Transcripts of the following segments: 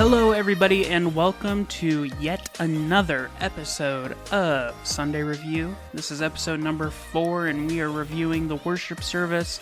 Hello, everybody, and welcome to yet another episode of Sunday Review. This is episode number 4, and we are reviewing the worship service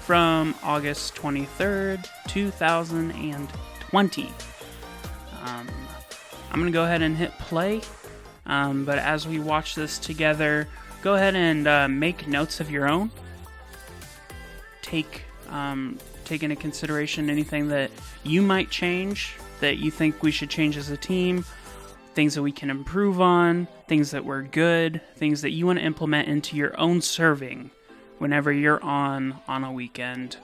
from August 23rd, 2020. I'm going to go ahead and hit play, but as we watch this together, go ahead and make notes of your own. Take into consideration anything that you might change, that you think we should change as a team, things that we can improve on, things that were good, things that you want to implement into your own serving whenever you're on a weekend.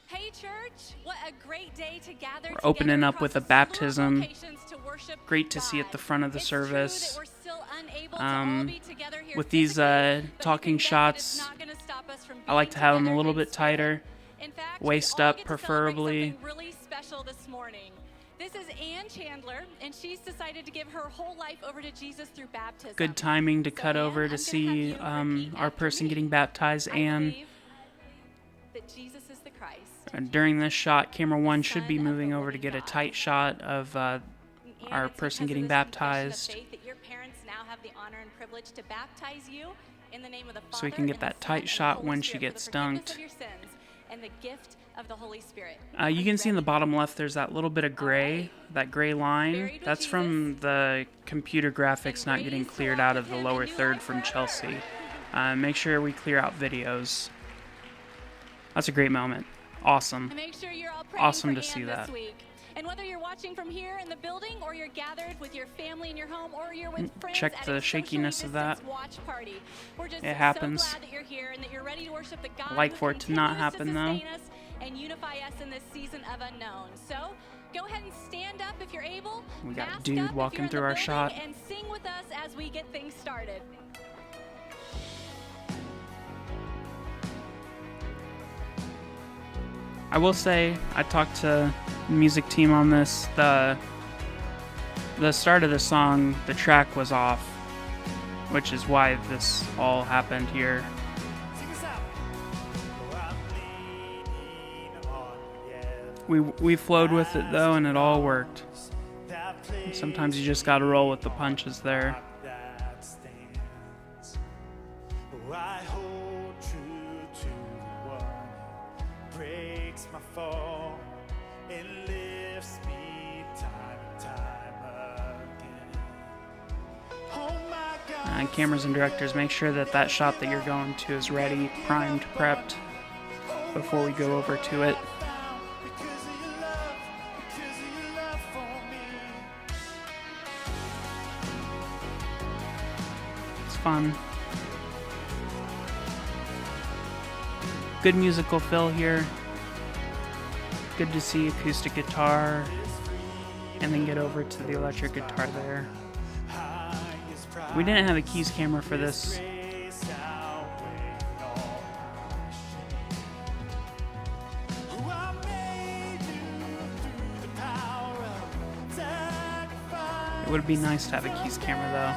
Hey church, what a great day to gather. We're opening up with a baptism. Great to see at the front of the service. With these talking shots, I like to have them a little bit tighter. Waist up, preferably. Really special this morning. This is Ann Chandler, and she's decided to give her whole life over to Jesus through baptism. Good timing to cut over to see our person getting baptized, Ann. That Jesus is the Christ. During this shot, camera 1 should be moving over to get a tight shot of our person getting baptized. That your parents now have the honor and privilege to baptize you in the name of the Father, so we can get that tight shot when she gets dunked. And the gift of the Holy Spirit. You can see in the bottom left there's that little bit of gray, that gray line. That's from the computer graphics not getting cleared out of the lower third from Chelsea. Make sure we clear out videos. That's a great moment. Awesome. Awesome to see that. And whether you're watching from here in the building or you're gathered with your family in your home or you're with friends check the shakiness of that. Watch party. We're just it happens. So glad that you're here and that you're ready to worship the God I like for it to not happen though. And unify us in this season of unknown. So go ahead and stand up if you're able. We got a dude walking through our shot. And sing with us as we get things started. I will say, I talked to the music team on this. The start of the song, the track was off, which is why this all happened here. We flowed with it though, and it all worked. Sometimes you just gotta roll with the punches there. Cameras and directors, make sure that shot that you're going to is ready, primed, prepped before we go over to it. It's fun. Good musical fill here. Good to see acoustic guitar, and then get over to the electric guitar there. We didn't have a keys camera for this. It would be nice to have a keys camera though.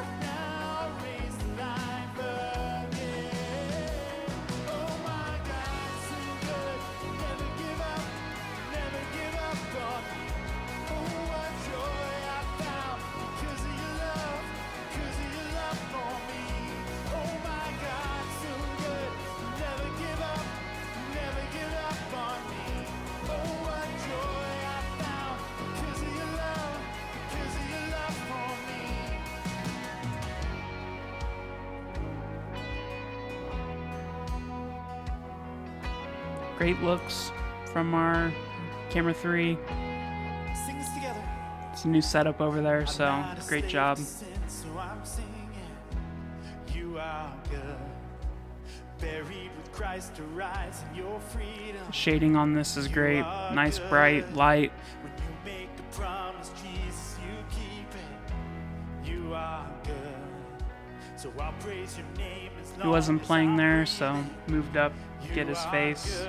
Great looks from our camera 3. It's a new setup over there, so great job. The shading on this is great. Nice bright light. He wasn't playing there, so moved up, get his face.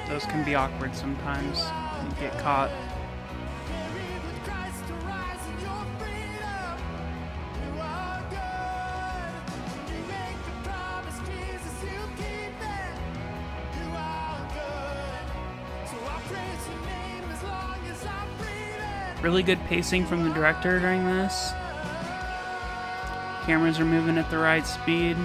Those can be awkward sometimes. You get caught. Really good pacing from the director during this. Cameras are moving at the right speed.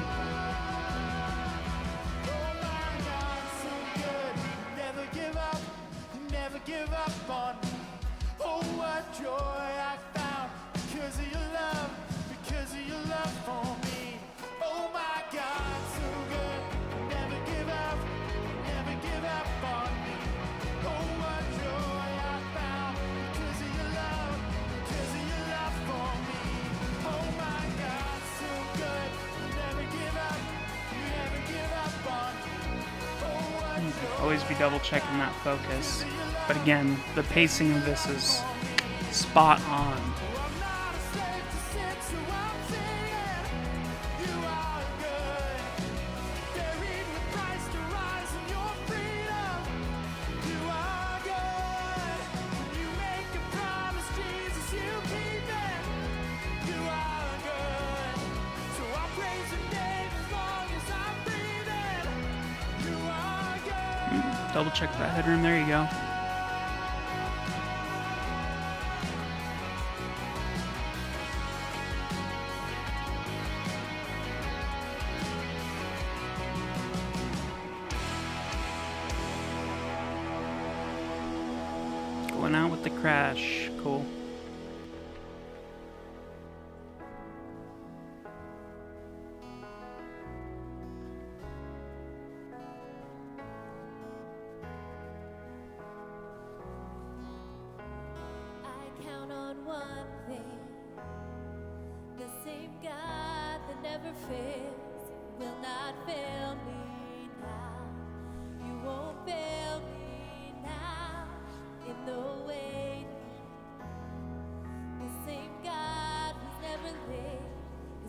Always be double checking that focus. But again, the pacing of this is spot on. Double check that headroom. There you go. Going out with the crash. Cool. Fails, will not fail me now. You won't fail me now in the waiting. The same God who's never late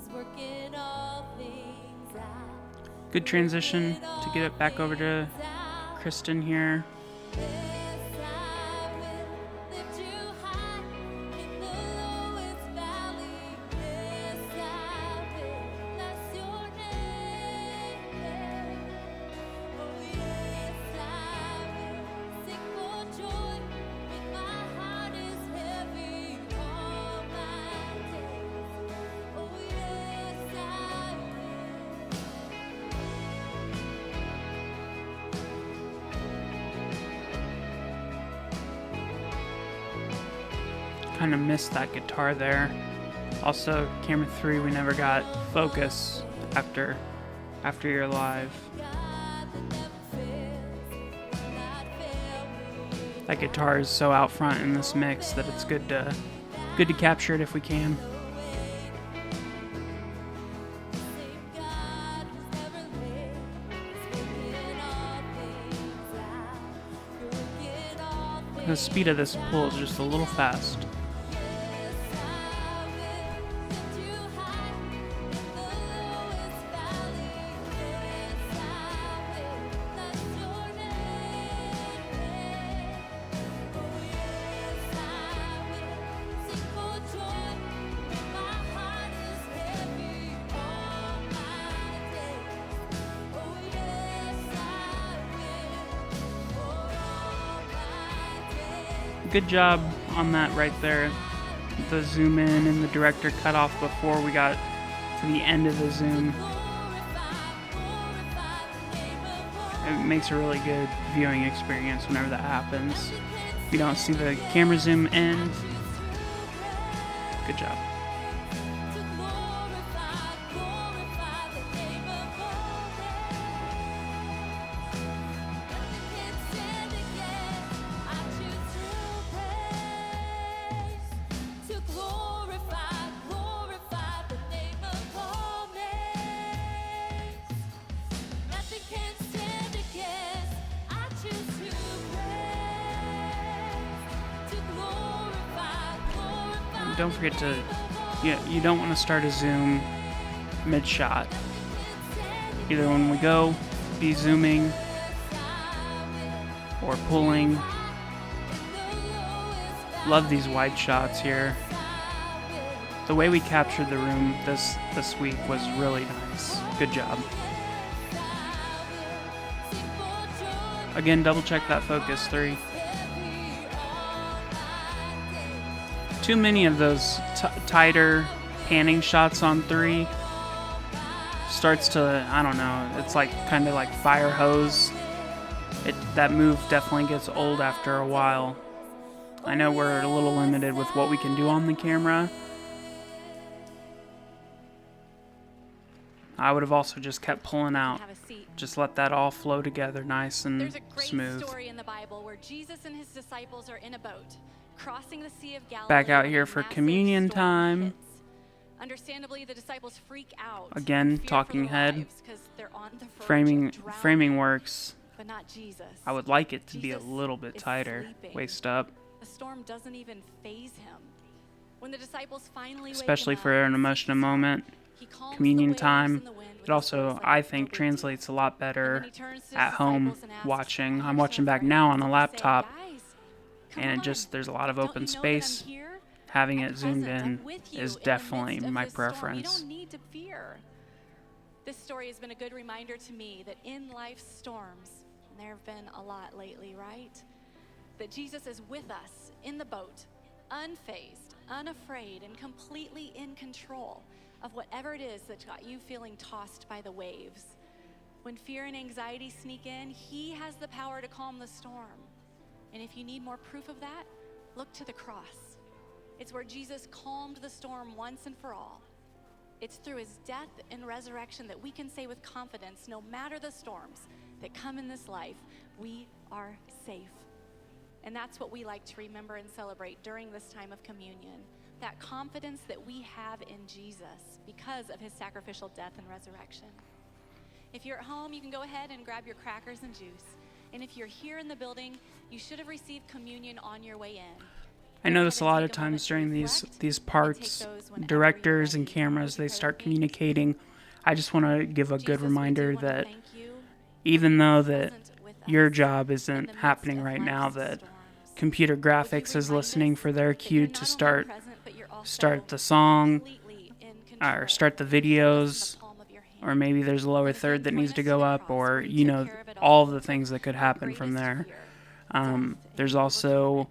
is working all things out. Good transition to get it back over to Kristen here. Kind of missed that guitar there. Also, camera 3, we never got focus after you're live. That guitar is so out front in this mix that it's good to capture it if we can. The speed of this pull is just a little fast. Good job on that right there. The zoom in and the director cut off before we got to the end of the zoom. It makes a really good viewing experience whenever that happens. You don't see the camera zoom end. Good job. Don't forget to, you don't want to start a zoom mid-shot. Either when we go, be zooming or pulling. Love these wide shots here. The way we captured the room this week was really nice. Good job. Again, double check that focus 3. too many of those tighter panning shots on 3. Starts to, I don't know, it's like kind of like fire hose. That move definitely gets old after a while. I know we're a little limited with what we can do on the camera. I would have also just kept pulling out. Have a seat. Just let that all flow together nice and There's a great smooth. story in the Bible where Jesus and his disciples are in a boat crossing the Sea of Galilee. Back out when here a for massive communion storm time. hits. Understandably, the disciples freak out. Again, and fear talking for their head. lives 'cause they're on the verge of drowning. Framing works. But not Jesus. I would like it to be a Jesus little bit is tighter, sleeping. waist up, The storm doesn't even faze him. When the disciples finally especially wake him for up an and see emotional he's moment. fine, he calms the Communion waves time. and the wind with It his also, voice like I it's no think, big deal. translates a lot And better then he turns to his at home disciples and asks, watching. "Why I'm are watching so back afraid?" now on a And they say, laptop, "Guys, come and on. there's a lot of Don't open you know that space. I'm here? Having I'm it zoomed present. in I'm with you is in the definitely midst of my this storm. preference. You don't need to fear. This story has been a good reminder to me that in life's storms, and there have been a lot lately, right? That Jesus is with us in the boat, unfazed, unafraid, and completely in control of whatever it is that's got you feeling tossed by the waves. When fear and anxiety sneak in, he has the power to calm the storm. And if you need more proof of that, look to the cross. It's where Jesus calmed the storm once and for all. It's through his death and resurrection that we can say with confidence, no matter the storms that come in this life, we are safe. And that's what we like to remember and celebrate during this time of communion. That confidence that we have in Jesus because of his sacrificial death and resurrection. If you're at home, you can go ahead and grab your crackers and juice. And if you're here in the building, you should have received communion on your way in. I notice a lot of times during these parts, directors and cameras, they start communicating. I just want to give a good reminder that even though that your job isn't happening right now, that computer graphics is listening for their cue to start the song, or start the videos, or maybe there's a lower third that needs to go up, or, you know, all the things that could happen from there. There's also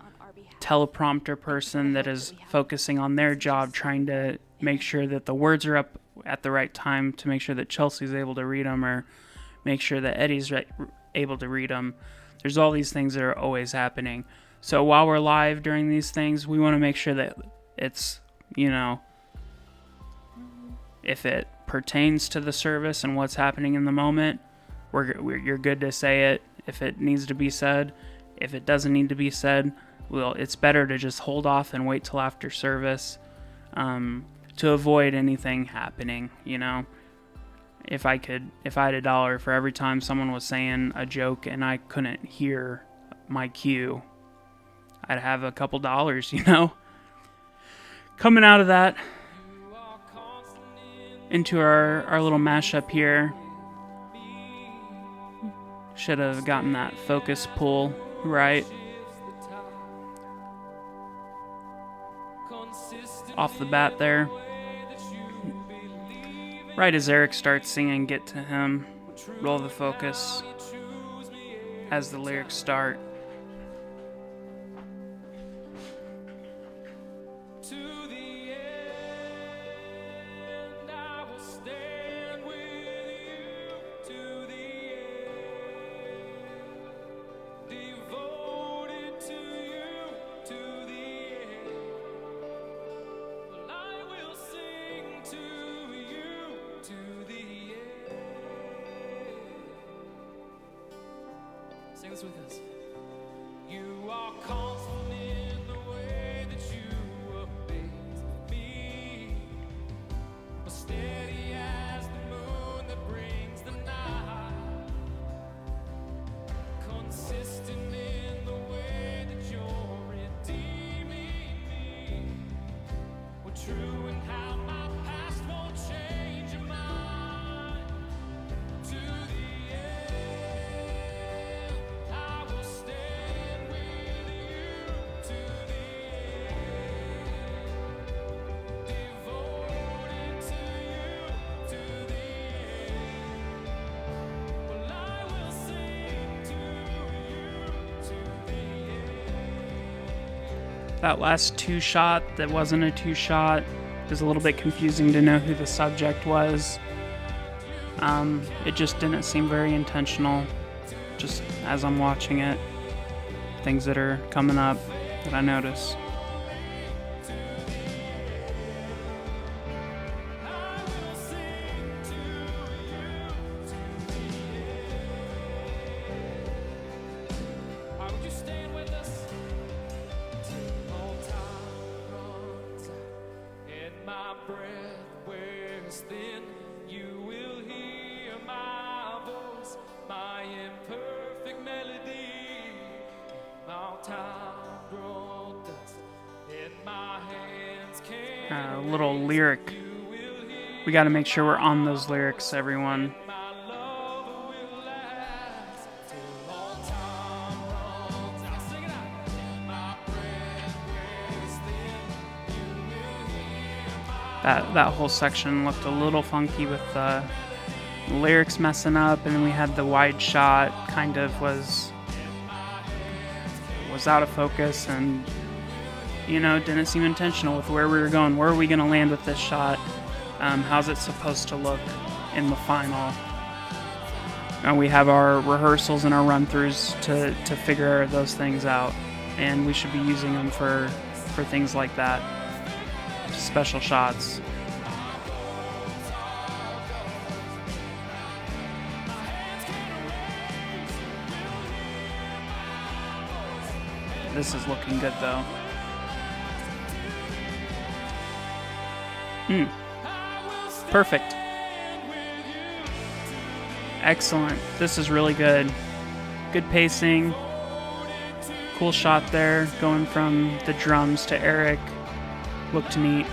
teleprompter person that is focusing on their job, trying to make sure that the words are up at the right time to make sure that Chelsea's able to read them, or make sure that Eddie's able to read them. There's all these things that are always happening. So while we're live during these things, we want to make sure that it's, you know, if it pertains to the service and what's happening in the moment, you're good to say it. If it needs to be said, if it doesn't need to be said, well, it's better to just hold off and wait till after service, to avoid anything happening, you know. If I had $1 for every time someone was saying a joke and I couldn't hear my cue, I'd have a couple dollars, you know. Coming out of that, into our little mashup here. Should have gotten that focus pull right off the bat there. Right as Eric starts singing Get to Him, roll the focus as the lyrics start. Sing this with us. You are constant in the way that you amaze me. Steady as the moon that brings the night. Consistent in the way that you're redeeming me. We're true in how my past won't change your mind. To the end, I will stand with you. That last two shot that wasn't a two shot is a little bit confusing to know who the subject was. It just didn't seem very intentional, just as I'm watching it. Things that are coming up that I notice. Would you stand with us till all time runs out and my breath wears thin? You will hear my voice, my imperfect melody. All time grow dust and my hands can't. A little lyric. We got to make sure we're on those lyrics, everyone. My love will last till all time runs out. Sing it out. My breath wears thin. You will hear my That whole section looked a little funky with the lyrics messing up, and then we had the wide shot kind of was out of focus, and didn't seem intentional with where we were going. Where are we going to land with this shot? How's it supposed to look in the final? We have our rehearsals and our run-throughs to figure those things out, and we should be using them for things like that, special shots. This is looking good though. Perfect. Excellent. This is really good. Good pacing. Cool shot there, going from the drums to Eric. Looked neat.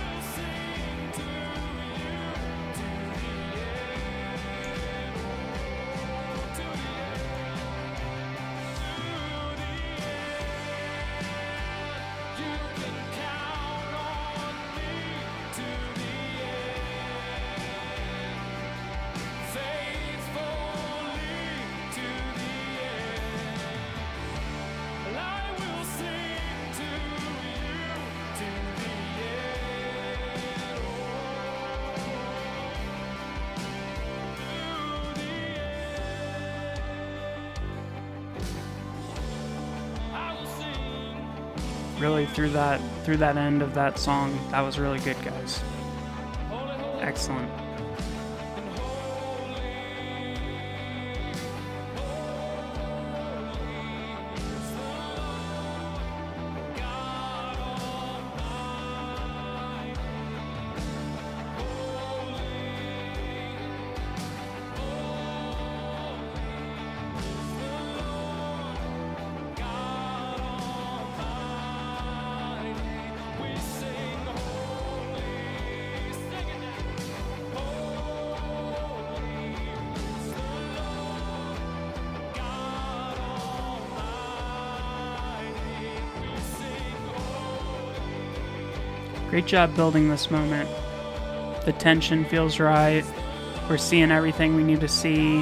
Really through that end of that song, that was really good, guys. Excellent. Great job building this moment. The tension feels right. We're seeing everything we need to see.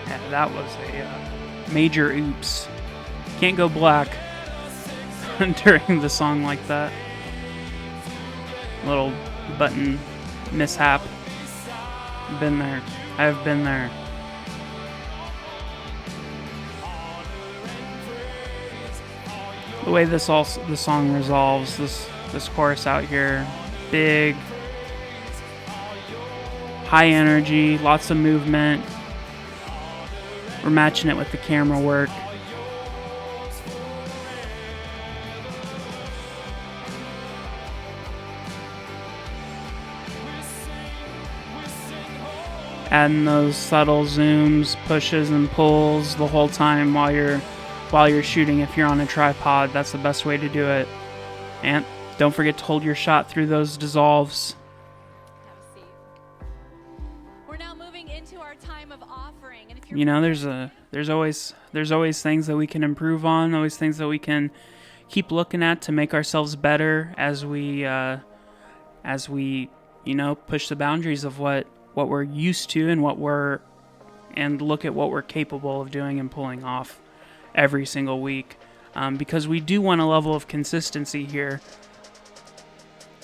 Yeah, that was a major oops. Can't go black during the song like that. Little button mishap. Been there. I've been there. The way the song resolves, this chorus out here, big, high energy, lots of movement. We're matching it with the camera work. Adding those subtle zooms, pushes, and pulls the whole time while you're shooting. If you're on a tripod, that's the best way to do it. And don't forget to hold your shot through those dissolves. Have a seat. We're now moving into our time of offering, and if you're There's always things that we can improve on, always things that we can keep looking at to make ourselves better as we as we, push the boundaries of what we're used to and look at what we're capable of doing and pulling off every single week. Because we do want a level of consistency here.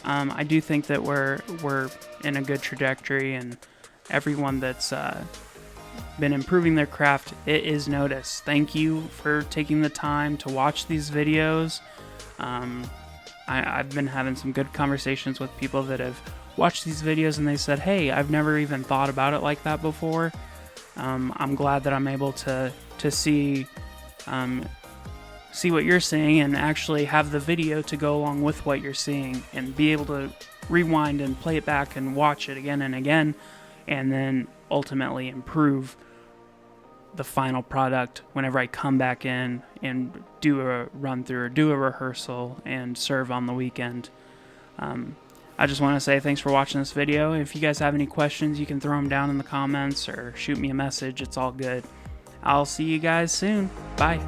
I do think that we're in a good trajectory, and everyone that's been improving their craft, it is noticed. Thank you for taking the time to watch these videos. I've been having some good conversations with people that have watched these videos, and they said, hey, I've never even thought about it like that before. I'm glad that I'm able to see what you're seeing and actually have the video to go along with what you're seeing, and be able to rewind and play it back and watch it again and again, and then ultimately improve the final product whenever I come back in and do a run through or do a rehearsal and serve on the weekend. I just want to say thanks for watching this video. If you guys have any questions, you can throw them down in the comments or shoot me a message. It's all good. I'll see you guys soon. Bye.